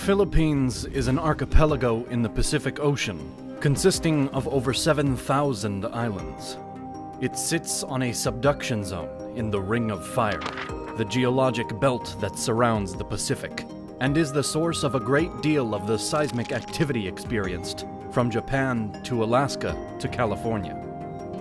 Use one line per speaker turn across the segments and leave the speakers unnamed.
Philippines is an archipelago in the Pacific Ocean, consisting of over 7,000 islands. It sits on a subduction zone in the Ring of Fire, the geologic belt that surrounds the Pacific, and is the source of a great deal of the seismic activity experienced from Japan to Alaska to California.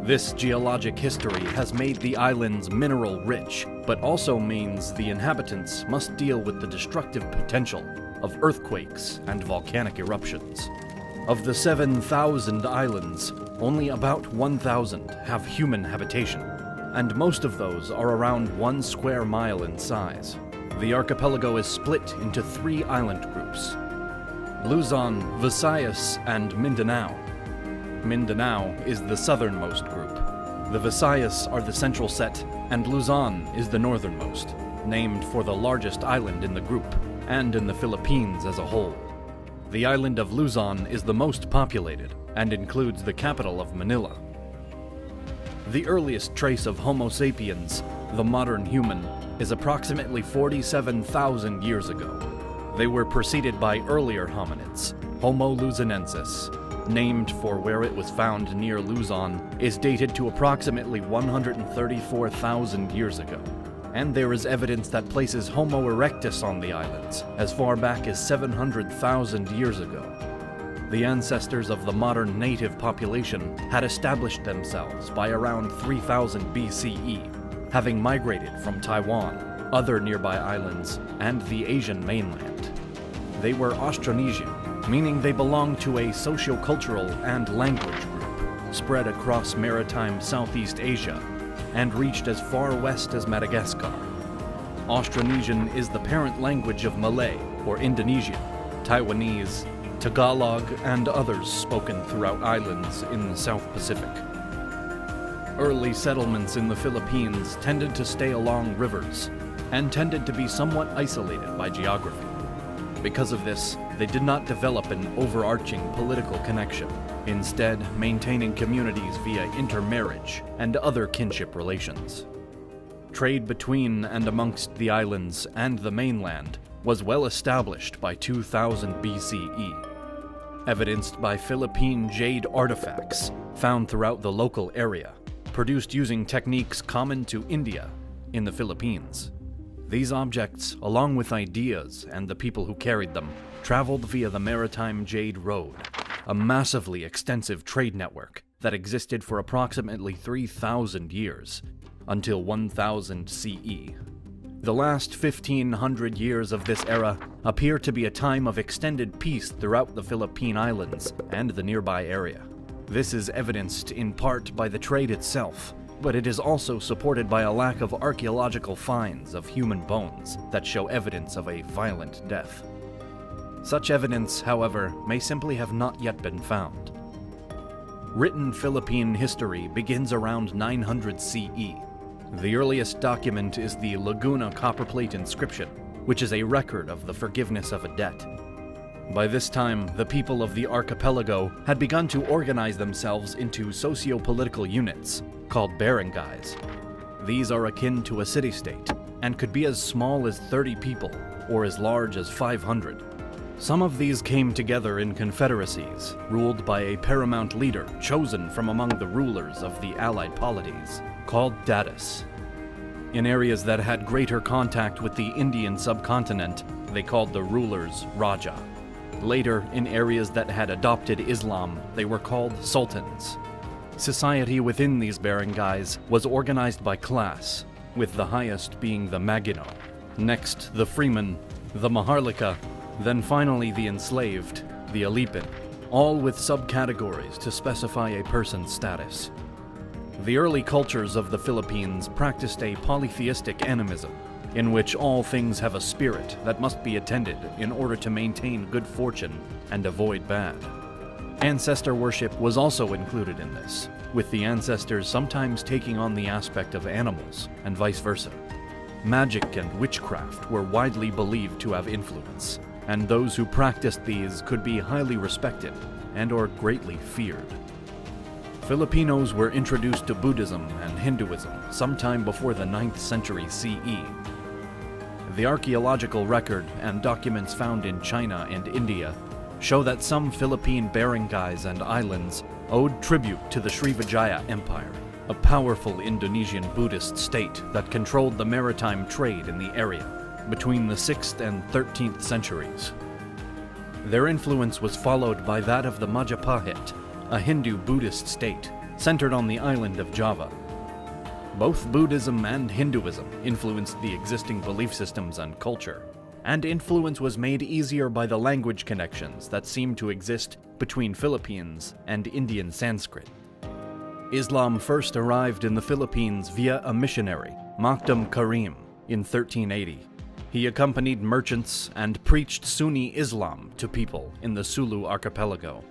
This geologic history has made the islands mineral-rich, but also means the inhabitants must deal with the destructive potential of earthquakes and volcanic eruptions. Of the 7,000 islands, only about 1,000 have human habitation, and most of those are around 1 square mile in size. The archipelago is split into 3 island groups: Luzon, Visayas, and Mindanao. Mindanao is the southernmost group. The Visayas are the central set, and Luzon is the northernmost, named for the largest island in the group, and in the Philippines as a whole. The island of Luzon is the most populated, and includes the capital of Manila. The earliest trace of Homo sapiens, the modern human, is approximately 47,000 years ago. They were preceded by earlier hominids, Homo luzonensis, named for where it was found near Luzon, is dated to approximately 134,000 years ago. And there is evidence that places Homo erectus on the islands as far back as 700,000 years ago. The ancestors of the modern native population had established themselves by around 3000 BCE, having migrated from Taiwan, other nearby islands, and the Asian mainland. They were Austronesian, meaning they belonged to a socio-cultural and language group spread across maritime Southeast Asia and reached as far west as Madagascar. Austronesian is the parent language of Malay or Indonesian, Taiwanese, Tagalog, and others spoken throughout islands in the South Pacific. Early settlements in the Philippines tended to stay along rivers and tended to be somewhat isolated by geography. Because of this, they did not develop an overarching political connection, instead maintaining communities via intermarriage and other kinship relations. Trade between and amongst the islands and the mainland was well established by 2000 BCE, evidenced by Philippine jade artifacts found throughout the local area, produced using techniques common to India in the Philippines. These objects, along with ideas and the people who carried them, traveled via the Maritime Jade Road, a massively extensive trade network that existed for approximately 3,000 years, until 1000 CE. The last 1,500 years of this era appear to be a time of extended peace throughout the Philippine Islands and the nearby area. This is evidenced in part by the trade itself, but it is also supported by a lack of archaeological finds of human bones that show evidence of a violent death. Such evidence, however, may simply have not yet been found. Written Philippine history begins around 900 CE. The earliest document is the Laguna copperplate inscription, which is a record of the forgiveness of a debt. By this time, the people of the archipelago had begun to organize themselves into socio-political units, called barangays. These are akin to a city-state, and could be as small as 30 people, or as large as 500. Some of these came together in confederacies, ruled by a paramount leader chosen from among the rulers of the allied polities, called datus. In areas that had greater contact with the Indian subcontinent, they called the rulers Raja. Later, in areas that had adopted Islam, they were called sultans. Society within these barangays was organized by class, with the highest being the magino, next the freeman, the maharlika, then finally the enslaved, the alipin, all with subcategories to specify a person's status. The early cultures of the Philippines practiced a polytheistic animism, in which all things have a spirit that must be attended in order to maintain good fortune and avoid bad. Ancestor worship was also included in this, with the ancestors sometimes taking on the aspect of animals, and vice versa. Magic and witchcraft were widely believed to have influence, and those who practiced these could be highly respected and/or greatly feared. Filipinos were introduced to Buddhism and Hinduism sometime before the 9th century CE. The archaeological record and documents found in China and India show that some Philippine barangays and islands owed tribute to the Srivijaya Empire, a powerful Indonesian Buddhist state that controlled the maritime trade in the area between the 6th and 13th centuries. Their influence was followed by that of the Majapahit, a Hindu-Buddhist state centered on the island of Java. Both Buddhism and Hinduism influenced the existing belief systems and culture, and influence was made easier by the language connections that seemed to exist between Philippines and Indian Sanskrit. Islam first arrived in the Philippines via a missionary, Makdum Karim, in 1380. He accompanied merchants and preached Sunni Islam to people in the Sulu archipelago.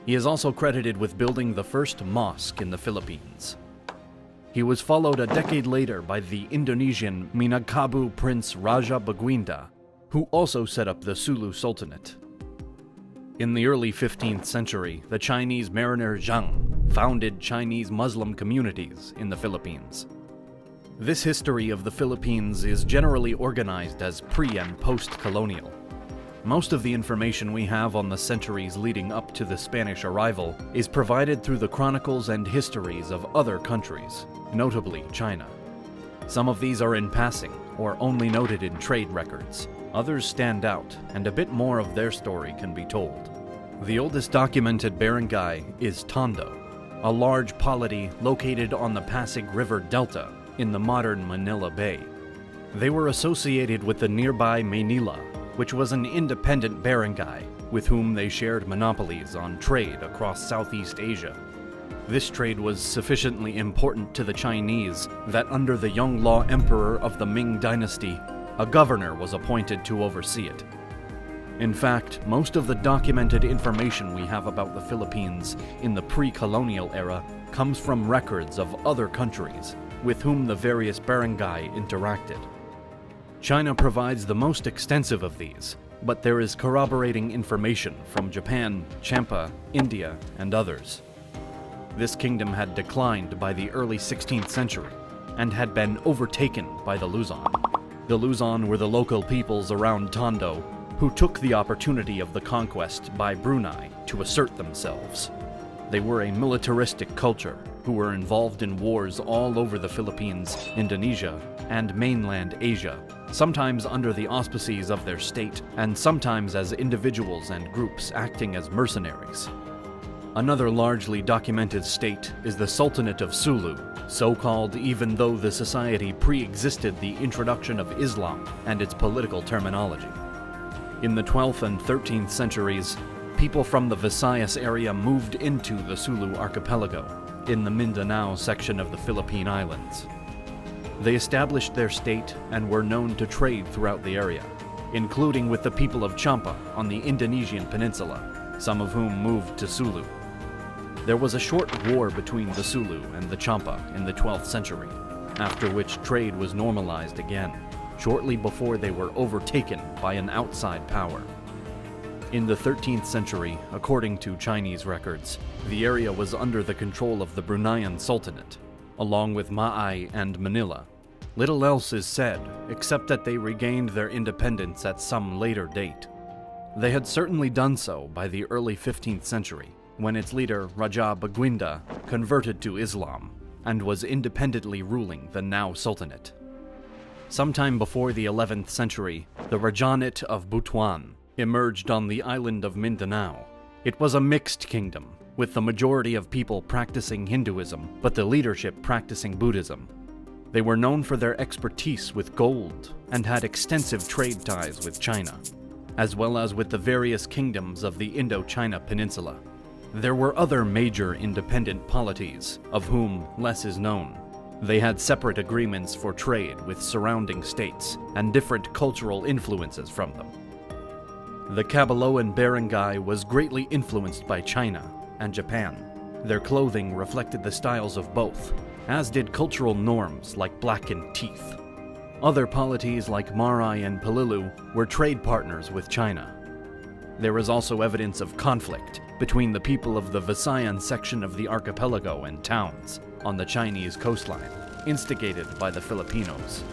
He is also credited with building the first mosque in the Philippines. He was followed a decade later by the Indonesian Minangkabau Prince Raja Baguinda, who also set up the Sulu Sultanate. In the early 15th century, the Chinese mariner Zhang founded Chinese Muslim communities in the Philippines. This history of the Philippines is generally organized as pre- and post-colonial. Most of the information we have on the centuries leading up to the Spanish arrival is provided through the chronicles and histories of other countries, notably China. Some of these are in passing or only noted in trade records. Others stand out, and a bit more of their story can be told. The oldest documented barangay is Tondo, a large polity located on the Pasig River Delta in the modern Manila Bay. They were associated with the nearby Manila, which was an independent barangay with whom they shared monopolies on trade across Southeast Asia. This trade was sufficiently important to the Chinese that under the Yonglao Emperor of the Ming Dynasty, a governor was appointed to oversee it. In fact, most of the documented information we have about the Philippines in the pre-colonial era comes from records of other countries with whom the various barangay interacted. China provides the most extensive of these, but there is corroborating information from Japan, Champa, India, and others. This kingdom had declined by the early 16th century and had been overtaken by the Luzon. The Luzon were the local peoples around Tondo who took the opportunity of the conquest by Brunei to assert themselves. They were a militaristic culture who were involved in wars all over the Philippines, Indonesia, and mainland Asia, sometimes under the auspices of their state, and sometimes as individuals and groups acting as mercenaries. Another largely documented state is the Sultanate of Sulu, so called even though the society pre-existed the introduction of Islam and its political terminology. In the 12th and 13th centuries, people from the Visayas area moved into the Sulu archipelago, in the Mindanao section of the Philippine Islands. They established their state and were known to trade throughout the area, including with the people of Champa on the Indonesian peninsula, some of whom moved to Sulu. There was a short war between the Sulu and the Champa in the 12th century, after which trade was normalized again, shortly before they were overtaken by an outside power. In the 13th century, according to Chinese records, the area was under the control of the Bruneian Sultanate, along with Maay and Manila. Little else is said, except that they regained their independence at some later date. They had certainly done so by the early 15th century, when its leader, Raja Baguinda, converted to Islam and was independently ruling the now Sultanate. Sometime before the 11th century, the Rajanate of Butuan emerged on the island of Mindanao. It was a mixed kingdom, with the majority of people practicing Hinduism, but the leadership practicing Buddhism. They were known for their expertise with gold and had extensive trade ties with China, as well as with the various kingdoms of the Indochina Peninsula. There were other major independent polities, of whom less is known. They had separate agreements for trade with surrounding states and different cultural influences from them. The Cabaloan barangay was greatly influenced by China and Japan. Their clothing reflected the styles of both, as did cultural norms like blackened teeth. Other polities like Marae and Palilu were trade partners with China. There is also evidence of conflict between the people of the Visayan section of the archipelago and towns on the Chinese coastline, instigated by the Filipinos.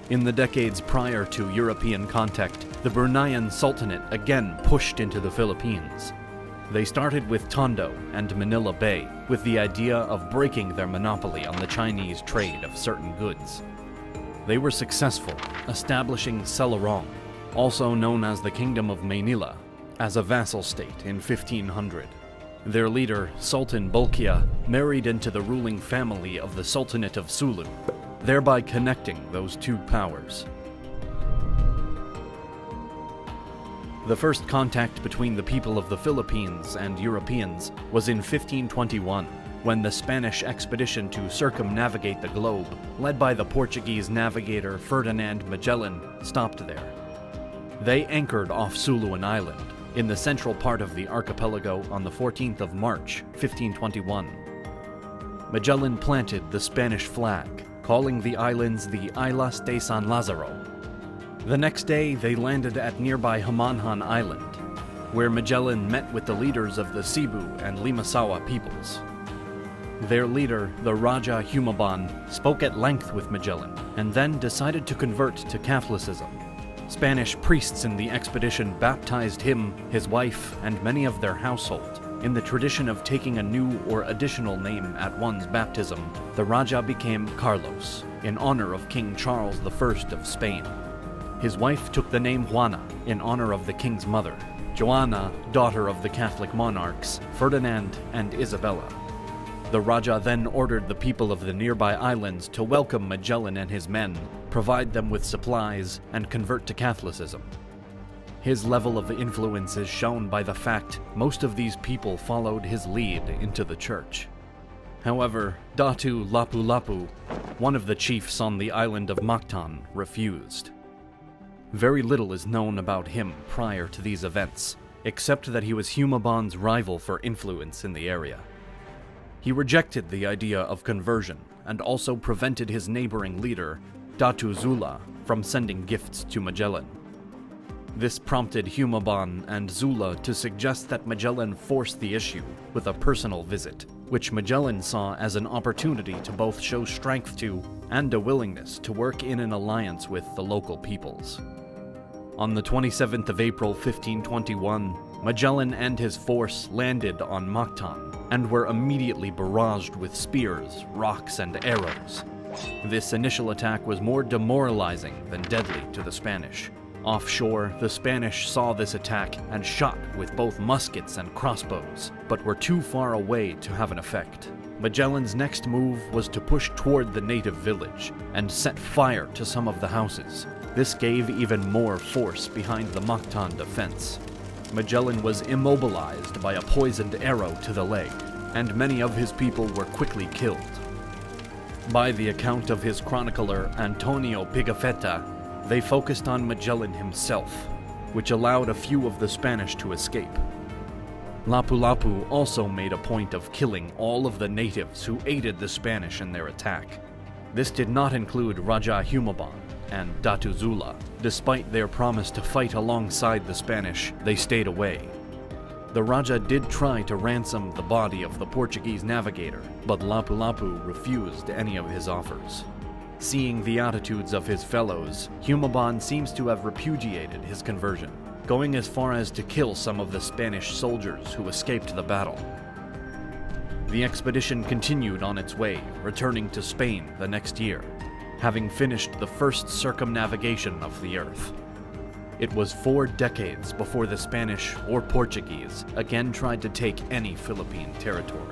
In the decades prior to European contact, the Bruneian Sultanate again pushed into the Philippines. They started with Tondo and Manila Bay, with the idea of breaking their monopoly on the Chinese trade of certain goods. They were successful, establishing Selarong, also known as the Kingdom of Manila, as a vassal state in 1500. Their leader, Sultan Bolkiah, married into the ruling family of the Sultanate of Sulu, thereby connecting those two powers. The first contact between the people of the Philippines and Europeans was in 1521, when the Spanish expedition to circumnavigate the globe, led by the Portuguese navigator Ferdinand Magellan, stopped there. They anchored off Suluan Island, in the central part of the archipelago on the 14th of March, 1521. Magellan planted the Spanish flag, calling the islands the Islas de San Lázaro. The next day, they landed at nearby Hamanhan Island, where Magellan met with the leaders of the Cebu and Limasawa peoples. Their leader, the Raja Humabon, spoke at length with Magellan, and then decided to convert to Catholicism. Spanish priests in the expedition baptized him, his wife, and many of their household. In the tradition of taking a new or additional name at one's baptism, the Raja became Carlos, in honor of King Charles I of Spain. His wife took the name Juana, in honor of the king's mother, Joanna, daughter of the Catholic monarchs, Ferdinand and Isabella. The Raja then ordered the people of the nearby islands to welcome Magellan and his men, provide them with supplies, and convert to Catholicism. His level of influence is shown by the fact most of these people followed his lead into the church. However, Datu Lapu-Lapu, one of the chiefs on the island of Mactan, refused. Very little is known about him prior to these events, except that he was Humabon's rival for influence in the area. He rejected the idea of conversion and also prevented his neighboring leader, Datu Zula, from sending gifts to Magellan. This prompted Humabon and Zula to suggest that Magellan force the issue with a personal visit, which Magellan saw as an opportunity to both show strength to and a willingness to work in an alliance with the local peoples. On the 27th of April 1521, Magellan and his force landed on Mactan and were immediately barraged with spears, rocks, and arrows. This initial attack was more demoralizing than deadly to the Spanish. Offshore, the Spanish saw this attack and shot with both muskets and crossbows, but were too far away to have an effect. Magellan's next move was to push toward the native village and set fire to some of the houses. This gave even more force behind the Mactan defense. Magellan was immobilized by a poisoned arrow to the leg, and many of his people were quickly killed. By the account of his chronicler Antonio Pigafetta, they focused on Magellan himself, which allowed a few of the Spanish to escape. Lapu-Lapu also made a point of killing all of the natives who aided the Spanish in their attack. This did not include Raja Humabon and Datu Zula. Despite their promise to fight alongside the Spanish, they stayed away. The Raja did try to ransom the body of the Portuguese navigator, but Lapu-Lapu refused any of his offers. Seeing the attitudes of his fellows, Humabon seems to have repudiated his conversion, going as far as to kill some of the Spanish soldiers who escaped the battle. The expedition continued on its way, returning to Spain the next year, having finished the first circumnavigation of the Earth. It was 4 decades before the Spanish or Portuguese again tried to take any Philippine territory.